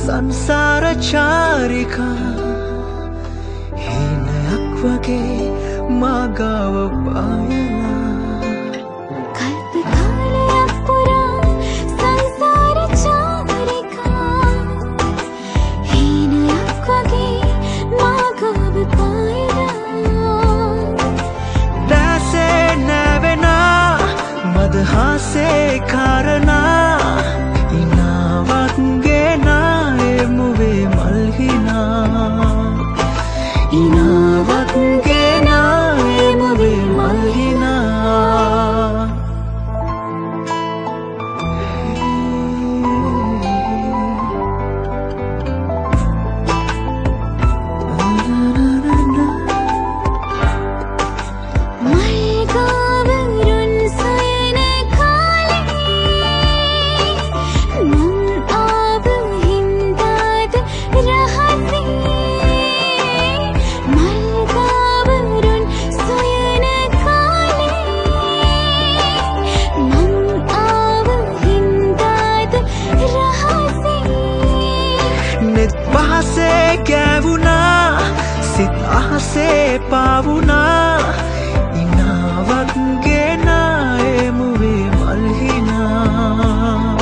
සංසාර චාරිකා හීනයක් වගේ මාගාව පායලා කල්ප කාලයක් පුරා සංසාර චාරිකා හීනයක් වගේ මාගාව පායලා දැසේ නැවෙනා මදහසේ කාරණා ඉනාවක් ගෙනා එමුවේ මල්හිනා ඉනාවක් ගෙනා එමුවේ මල්හිනා පහසේ කැවුනා සිත් අහසේ පාවුනා ඉනාවක් ගෙනා එමුවේ මල්හිනා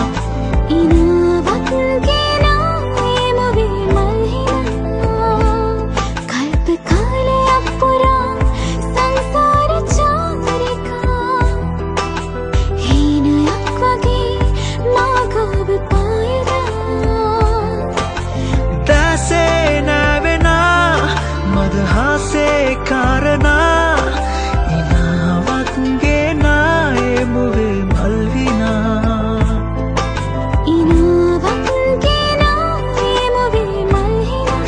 ඉනාවක් ගෙනා එමුවේ මල්හිනා කල්ප කාලයක් පුරා සංසාර චාරිකා හීනයක් වගේ මාගාව පායලා දැසේ නැවෙනා මදහසේ කාරණා ඉනාවක් ගෙනා එමුවේ මල්හිනා ඉනාවක් ගෙනා එමුවේ මල්හිනා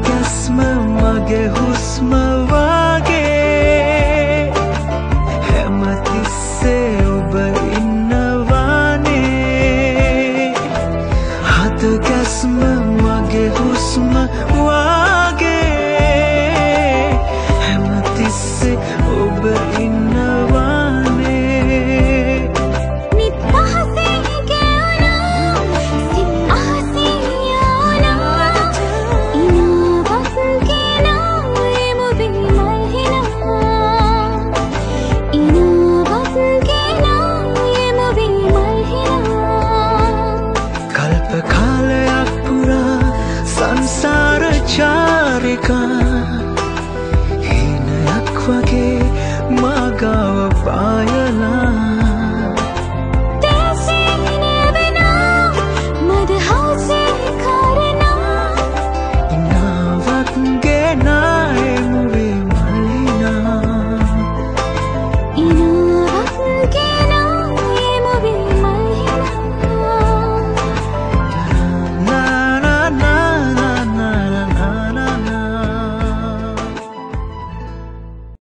ගැස්ම මගේ හුස්ම වගේ හැමතිස්සේ ඔබ ඉන්නවානේ හත ගැස්ම මගේ හුස්ම වගේ